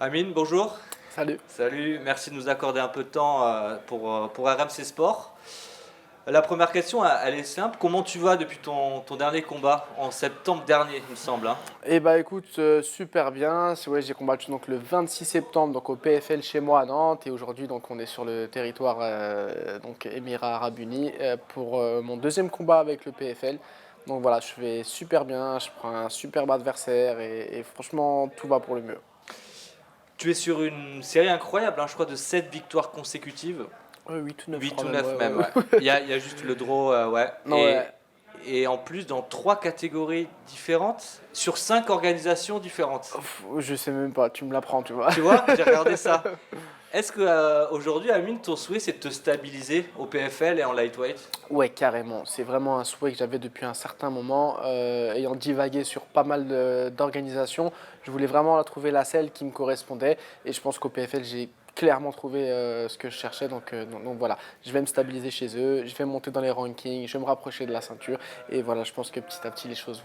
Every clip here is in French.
Amine, bonjour. Salut. Salut, merci de nous accorder un peu de temps pour RMC Sport. La première question, elle est simple. Comment tu vas depuis ton dernier combat en septembre dernier, il me semble, hein? Eh bah écoute, super bien. Ouais, j'ai combattu donc le 26 septembre donc au PFL chez moi à Nantes et aujourd'hui donc on est sur le territoire donc Émirats Arabes Unis pour mon deuxième combat avec le PFL. Donc voilà, je fais super bien, je prends un superbe adversaire et franchement tout va pour le mieux. Tu es sur une série incroyable, hein, je crois, de 7 victoires consécutives. 8 ou 9 je 8 crois ou même, 9 ouais, même, ouais. ouais. Il y a juste le draw, ouais. Non ouais. Et en plus, dans 3 catégories différentes, sur 5 organisations différentes. Je sais même pas, tu me l'apprends, tu vois. Tu vois, j'ai regardé ça. Est-ce que aujourd'hui, Amine, ton souhait, c'est de te stabiliser au PFL et en lightweight? Ouais, carrément. C'est vraiment un souhait que j'avais depuis un certain moment. Ayant divagué sur pas mal d'organisations, je voulais vraiment trouver la selle qui me correspondait. Et je pense qu'au PFL, j'ai clairement trouvé ce que je cherchais. Donc voilà, je vais me stabiliser chez eux, je vais monter dans les rankings, je vais me rapprocher de la ceinture. Et voilà, je pense que petit à petit, les choses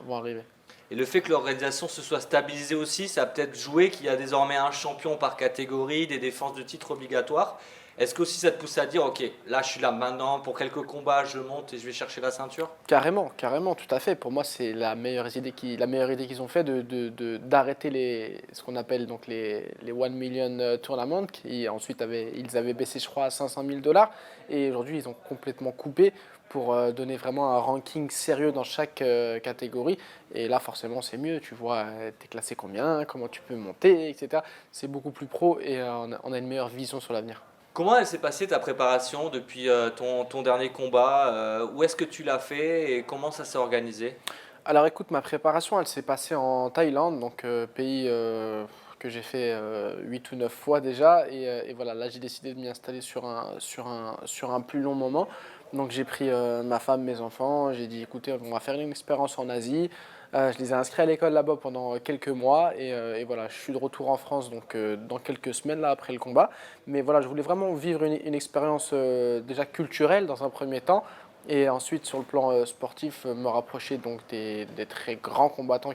vont arriver. Et le fait que l'organisation se soit stabilisée aussi, ça a peut-être joué qu'il y a désormais un champion par catégorie, des défenses de titres obligatoires. Est-ce que aussi ça te pousse à dire, ok, là je suis là maintenant, pour quelques combats je monte et je vais chercher la ceinture? Carrément, carrément, tout à fait. Pour moi, c'est la meilleure idée qu'ils ont fait d'arrêter ce qu'on appelle donc les 1 million tournaments, qui ensuite ils avaient baissé, je crois, à 500 000 dollars. Et aujourd'hui, ils ont complètement coupé pour donner vraiment un ranking sérieux dans chaque catégorie. Et là, forcément, c'est mieux. Tu vois, tu es classé combien, comment tu peux monter, etc. C'est beaucoup plus pro et on a une meilleure vision sur l'avenir. Comment elle s'est passée ta préparation depuis ton dernier combat? Où est-ce que tu l'as fait et comment ça s'est organisé? Alors écoute, ma préparation, elle s'est passée en Thaïlande, donc pays que j'ai fait 8 ou 9 fois déjà. Et voilà, là j'ai décidé de m'y installer sur un plus long moment. Donc j'ai pris ma femme, mes enfants, j'ai dit écoutez, on va faire une expérience en Asie. Je les ai inscrits à l'école là-bas pendant quelques mois et voilà, je suis de retour en France donc dans quelques semaines là après le combat. Mais voilà, je voulais vraiment vivre une expérience déjà culturelle dans un premier temps et ensuite, sur le plan sportif, me rapprocher donc des très grands combattants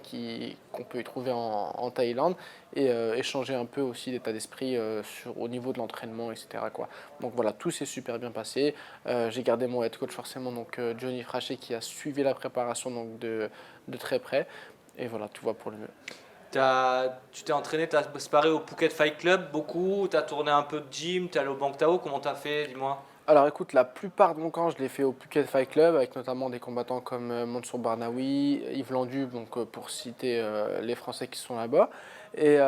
qu'on peut y trouver en Thaïlande et échanger un peu aussi d'état d'esprit au niveau de l'entraînement, etc., quoi. Donc voilà, tout s'est super bien passé. J'ai gardé mon head coach forcément, donc Johnny Frachet, qui a suivi la préparation donc, de très près. Et voilà, tout va pour le mieux. Tu t'es entraîné, t'as sparé au Phuket Fight Club beaucoup, t'as tourné un peu de gym, t'es allé au Bang Tao, comment t'as fait, dis-moi? Alors écoute, la plupart de mon camp, je l'ai fait au Phuket Fight Club, avec notamment des combattants comme Mansour Barnaoui, Yves Landu, donc, pour citer les Français qui sont là-bas. Et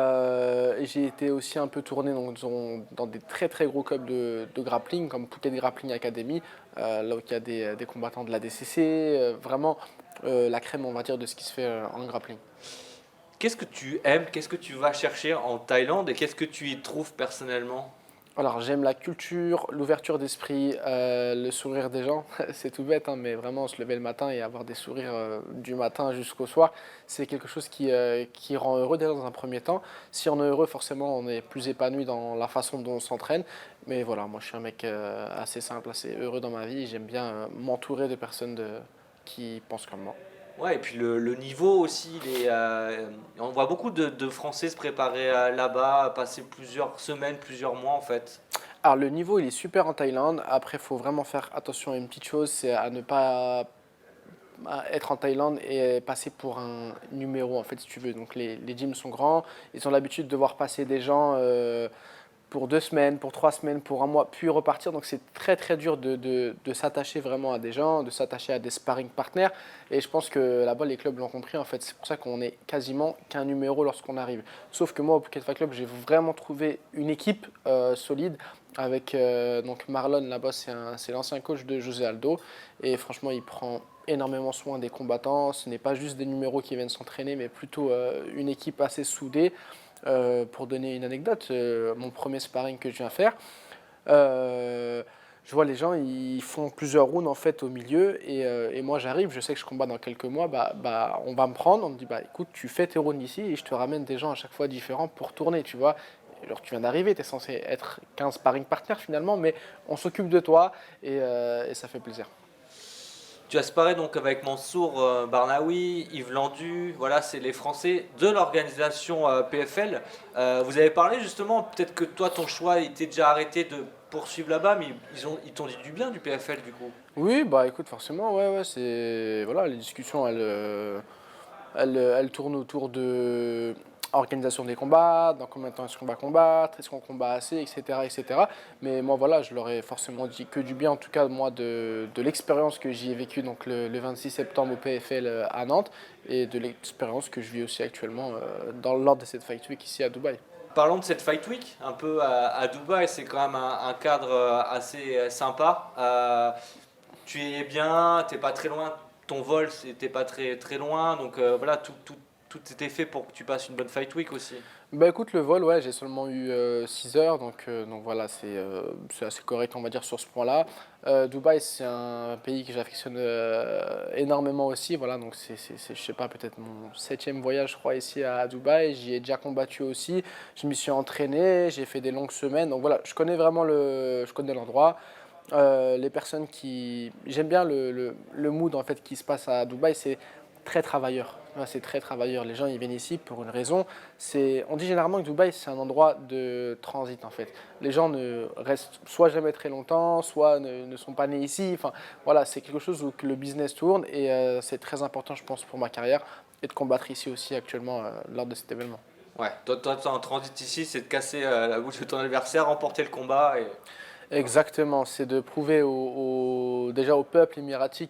j'ai été aussi un peu tourné dans des très très gros clubs de grappling, comme Phuket Grappling Academy, là où il y a des combattants de la DCC, vraiment la crème, on va dire, de ce qui se fait en grappling. Qu'est-ce que tu aimes, qu'est-ce que tu vas chercher en Thaïlande et qu'est-ce que tu y trouves personnellement? Alors j'aime la culture, l'ouverture d'esprit, le sourire des gens. C'est tout bête, hein, mais vraiment se lever le matin et avoir des sourires du matin jusqu'au soir, c'est quelque chose qui rend heureux déjà dans un premier temps. Si on est heureux, forcément on est plus épanoui dans la façon dont on s'entraîne. Mais voilà, moi je suis un mec assez simple, assez heureux dans ma vie. J'aime bien m'entourer de personnes qui pensent comme moi. Ouais, et puis le niveau aussi, on voit beaucoup de Français se préparer là-bas, passer plusieurs semaines, plusieurs mois en fait. Alors le niveau il est super en Thaïlande. Après, il faut vraiment faire attention à une petite chose, c'est à ne pas être en Thaïlande et passer pour un numéro en fait si tu veux. Donc les gyms sont grands, ils ont l'habitude de voir passer des gens pour 2 semaines, pour 3 semaines, pour un mois, puis repartir. Donc c'est très très dur de s'attacher vraiment à des gens, de s'attacher à des sparring partners. Et je pense que là-bas les clubs l'ont compris en fait. C'est pour ça qu'on est quasiment qu'un numéro lorsqu'on arrive. Sauf que moi au Phuket Fight Club j'ai vraiment trouvé une équipe solide avec donc Marlon là-bas, c'est l'ancien coach de José Aldo et franchement il prend énormément soin des combattants. Ce n'est pas juste des numéros qui viennent s'entraîner, mais plutôt une équipe assez soudée. Pour donner une anecdote, mon premier sparring que je viens faire, euh, je vois les gens, ils font plusieurs rounds en fait au milieu et moi j'arrive, je sais que je combats dans quelques mois, on va me prendre, on me dit bah écoute tu fais tes rounds ici et je te ramène des gens à chaque fois différents pour tourner, tu vois. Alors tu viens d'arriver, tu es censé être qu'un sparring partner finalement, mais on s'occupe de toi et ça fait plaisir. Tu as sparé donc avec Mansour Barnaoui, Yves Landu, voilà, c'est les Français de l'organisation PFL. Vous avez parlé justement, peut-être que toi ton choix était déjà arrêté de poursuivre là-bas, mais ils t'ont dit du bien du PFL du coup. Oui, bah écoute, forcément, ouais, ouais, c'est. Voilà, les discussions, elles tournent autour de organisation des combats, dans combien de temps est-ce qu'on va combattre, est-ce qu'on combat assez, etc., etc. Mais moi, voilà, je leur ai forcément dit que du bien, en tout cas, moi, de l'expérience que j'y ai vécue donc le 26 septembre au PFL à Nantes et de l'expérience que je vis aussi actuellement lors de cette Fight Week ici à Dubaï. Parlons de cette Fight Week, un peu à Dubaï, c'est quand même un cadre assez sympa. Tu y es bien, t'es pas très loin, ton vol c'était pas très loin, donc voilà, tout était fait pour que tu passes une bonne Fight Week aussi. Bah écoute, le vol, ouais, j'ai seulement eu 6 heures, donc voilà, c'est assez correct, on va dire, sur ce point-là. Dubaï, c'est un pays que j'affectionne énormément aussi, voilà, donc je sais pas, peut-être mon septième voyage, je crois, ici à Dubaï. J'y ai déjà combattu aussi, je m'y suis entraîné, j'ai fait des longues semaines, donc voilà, je connais vraiment je connais l'endroit. Les personnes qui... J'aime bien le mood en fait qui se passe à Dubaï, c'est très travailleur. Ouais, c'est très travailleur. Les gens ils viennent ici pour une raison. On dit généralement que Dubaï c'est un endroit de transit en fait. Les gens ne restent soit jamais très longtemps, soit ne sont pas nés ici. Enfin voilà, c'est quelque chose où que le business tourne et c'est très important je pense pour ma carrière et de combattre ici aussi actuellement lors de cet événement. Ouais, toi t'es en transit ici, c'est de casser la bouche de ton adversaire, remporter le combat et Exactement, c'est de prouver déjà au peuple émirati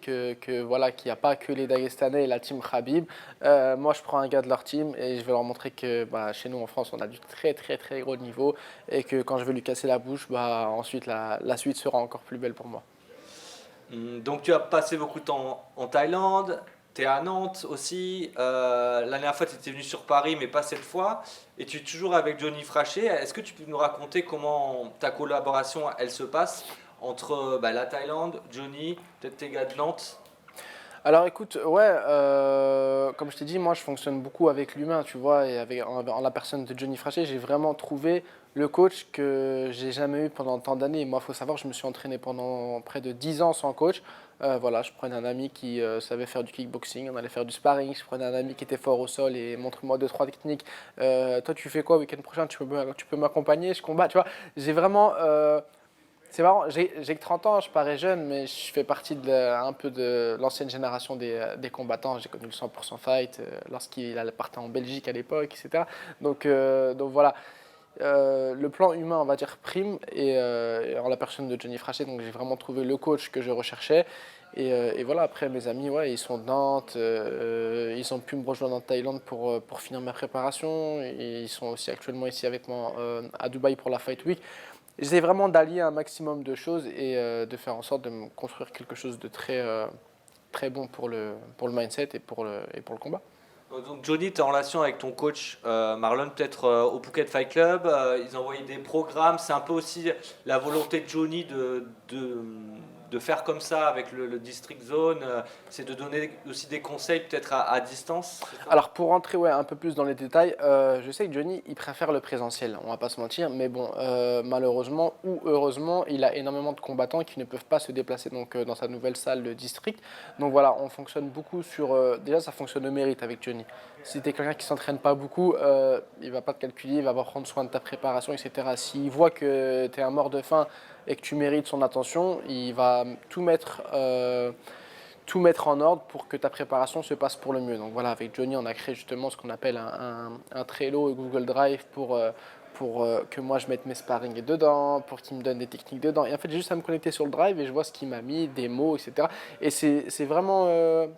voilà, qu'il n'y a pas que les Dagestanais et la team Khabib. Moi, je prends un gars de leur team et je vais leur montrer que bah, chez nous en France, on a du très très très gros niveau et que quand je vais lui casser la bouche, bah, ensuite la suite sera encore plus belle pour moi. Donc tu as passé beaucoup de temps en Thaïlande, tu es à Nantes aussi. La dernière fois tu étais venu sur Paris mais pas cette fois. Et tu es toujours avec Johnny Frachet. Est-ce que tu peux nous raconter comment ta collaboration elle se passe entre bah, la Thaïlande, Johnny, peut-être tes gars de Nantes? Alors écoute, ouais, comme je t'ai dit, moi je fonctionne beaucoup avec l'humain, tu vois, et en la personne de Johnny Frachet, j'ai vraiment trouvé le coach que j'ai jamais eu pendant tant d'années. Moi, il faut savoir, je me suis entraîné pendant près de 10 ans sans coach. Voilà, je prenais un ami qui savait faire du kickboxing, on allait faire du sparring, je prenais un ami qui était fort au sol et montre-moi deux, trois techniques. Toi, tu fais quoi week-end prochain? Tu peux m'accompagner, je combats, tu vois. J'ai vraiment... c'est marrant, j'ai que 30 ans, je parais jeune, mais je fais partie un peu de l'ancienne génération des combattants. J'ai connu le 100% fight lorsqu'il allait partir en Belgique à l'époque, etc. Donc voilà, le plan humain, on va dire, prime, et en la personne de Johnny Frachet, donc j'ai vraiment trouvé le coach que je recherchais. Et voilà, après mes amis, ouais, ils sont de Nantes, ils ont pu me rejoindre en Thaïlande pour finir ma préparation, et ils sont aussi actuellement ici avec moi à Dubaï pour la Fight Week. J'essaie vraiment d'allier un maximum de choses et de faire en sorte de me construire quelque chose de très bon pour le mindset et pour le combat. Donc Johnny, tu es en relation avec ton coach Marlon, peut-être au Phuket Fight Club. Ils envoyaient des programmes. C'est un peu aussi la volonté de Johnny de faire comme ça avec le District Zone. C'est de donner aussi des conseils peut-être à distance. C'est ça. Alors pour rentrer ouais, un peu plus dans les détails, je sais que Johnny il préfère le présentiel, on va pas se mentir, mais bon, malheureusement ou heureusement, il a énormément de combattants qui ne peuvent pas se déplacer donc, dans sa nouvelle salle de district. Donc voilà, on fonctionne beaucoup sur... déjà ça fonctionne au mérite avec Johnny. Si tu es quelqu'un qui s'entraîne pas beaucoup, il va pas te calculer, il va pas prendre soin de ta préparation, etc. S'il voit que tu es un mort de faim et que tu mérites son attention, il va tout mettre en ordre pour que ta préparation se passe pour le mieux. Donc voilà, avec Johnny, on a créé justement ce qu'on appelle un Trello et Google Drive pour que moi je mette mes sparring dedans, pour qu'il me donne des techniques dedans. Et en fait, j'ai juste à me connecter sur le Drive et je vois ce qu'il m'a mis, des mots, etc. Et c'est vraiment,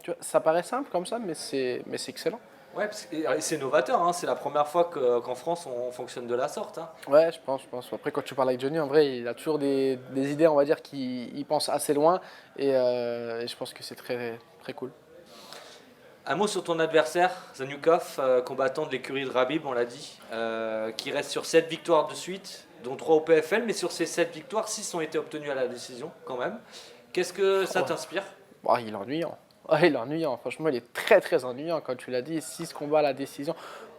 tu vois, ça paraît simple comme ça, mais c'est excellent. Ouais, et c'est novateur, hein. C'est la première fois qu'en France on fonctionne de la sorte, hein. Ouais, je pense. Après, quand tu parles avec Johnny, en vrai, il a toujours des idées, on va dire, il pense assez loin et je pense que c'est très, très cool. Un mot sur ton adversaire, Zaniukov, combattant de l'écurie de Rabib, on l'a dit, qui reste sur 7 victoires de suite, dont 3 au PFL, mais sur ces 7 victoires, 6 ont été obtenues à la décision quand même. Qu'est-ce que ça Ouais. t'inspire? Bah, il est ennuyant. Ah, il est ennuyant. Franchement, il est très très ennuyant. Quand tu l'as dit, 6 combats à la décision.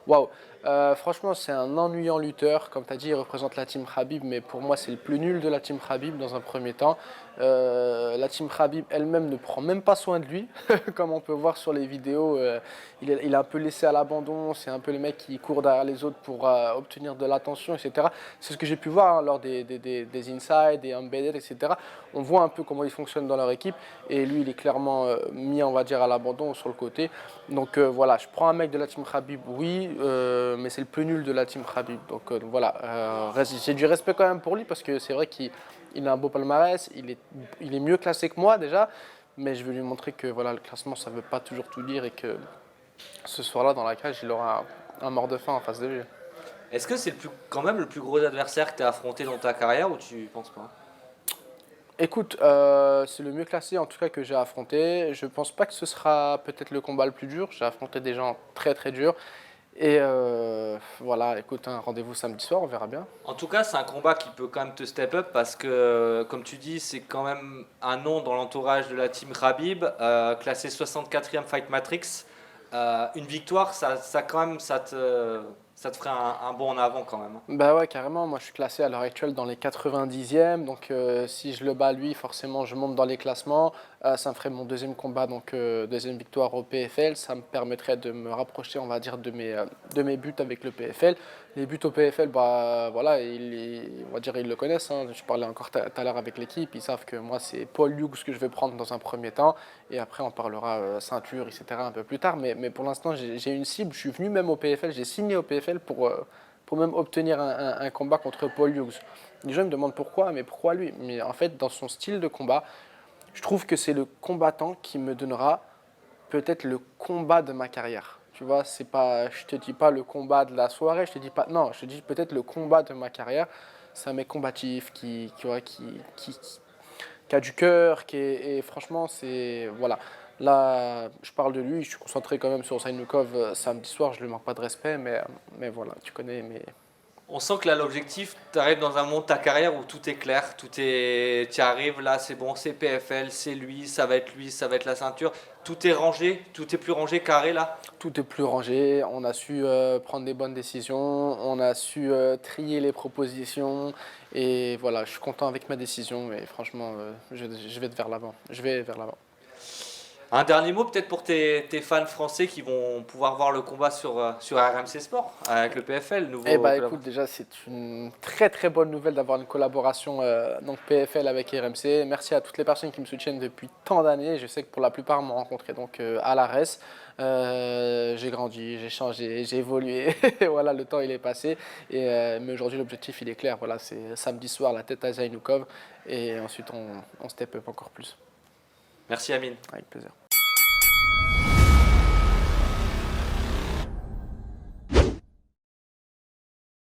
Waouh. Franchement, c'est un ennuyant lutteur. Comme tu as dit, il représente la team Khabib, mais pour moi, c'est le plus nul de la team Khabib dans un premier temps. La team Khabib elle-même ne prend même pas soin de lui, comme on peut voir sur les vidéos. Il est un peu laissé à l'abandon. C'est un peu le mec qui court derrière les autres pour obtenir de l'attention, etc. C'est ce que j'ai pu voir hein, lors des Inside, des Embedded, etc. On voit un peu comment ils fonctionnent dans leur équipe. Et lui, il est clairement mis, on va dire, à l'abandon sur le côté. Donc voilà, je prends un mec de la team Khabib, oui, mais c'est le plus nul de la team Khabib. Donc voilà, j'ai du respect quand même pour lui parce que c'est vrai qu'il a un beau palmarès, il est mieux classé que moi déjà, mais je vais lui montrer que voilà, le classement ça ne veut pas toujours tout dire et que ce soir-là dans la cage, il aura un mort de faim en face de lui. Est-ce que c'est quand même le plus gros adversaire que tu as affronté dans ta carrière ou tu penses pas? Écoute, c'est le mieux classé en tout cas que j'ai affronté. Je pense pas que ce sera peut-être le combat le plus dur. J'ai affronté des gens très très durs. Et voilà, écoute, un rendez-vous samedi soir, on verra bien. En tout cas, c'est un combat qui peut quand même te step up parce que, comme tu dis, c'est quand même un nom dans l'entourage de la team Khabib, classé 64e Fight Matrix. Une victoire, quand même, ça te ferait un bond en avant quand même. Bah ouais, carrément. Moi, je suis classé à l'heure actuelle dans les 90e. Donc, si je le bats lui, forcément, je monte dans les classements. Ça me ferait mon deuxième combat, donc deuxième victoire au PFL. Ça me permettrait de me rapprocher, on va dire, de mes buts avec le PFL. Les buts au PFL, bah voilà, on va dire, ils le connaissent. Hein. Je parlais encore tout à l'heure avec l'équipe. Ils savent que moi, c'est Paul Hughes que je vais prendre dans un premier temps. Et après, on parlera ceinture, etc. un peu plus tard. Mais pour l'instant, j'ai une cible. Je suis venu même au PFL. J'ai signé au PFL pour même obtenir un combat contre Paul Hughes. Les gens me demandent pourquoi, mais pourquoi lui? Mais en fait, dans son style de combat, je trouve que c'est le combattant qui me donnera peut-être le combat de ma carrière. Tu vois, c'est pas, je te dis pas le combat de la soirée, je te dis pas, non, je te dis peut-être le combat de ma carrière. C'est un mec combatif qui a du cœur, et franchement, c'est, voilà. Là, je parle de lui, je suis concentré quand même sur Sainukov samedi soir, je ne lui manque pas de respect, mais voilà, tu connais mes... On sent que là, l'objectif, tu arrives dans un monde de ta carrière où tout est clair, tu arrives là, c'est bon, c'est PFL, c'est lui, ça va être la ceinture. Tout est rangé, tout est plus rangé, carré là. Tout est plus rangé, on a su prendre des bonnes décisions, on a su trier les propositions, et voilà, je suis content avec ma décision, et franchement, je vais vers l'avant, je vais vers l'avant. Un dernier mot peut-être pour tes fans français qui vont pouvoir voir le combat sur RMC Sport avec le PFL, nouveau Eh bah club. écoute, déjà c'est une très très bonne nouvelle d'avoir une collaboration donc PFL avec RMC. Merci à toutes les personnes qui me soutiennent depuis tant d'années. Je sais que pour la plupart m'ont rencontré donc à l'ARES. J'ai grandi, j'ai changé, j'ai évolué. Voilà, le temps il est passé. Mais aujourd'hui l'objectif il est clair. Voilà, c'est samedi soir la tête à Zainoukov et ensuite on step up encore plus. Merci Amine. Avec plaisir.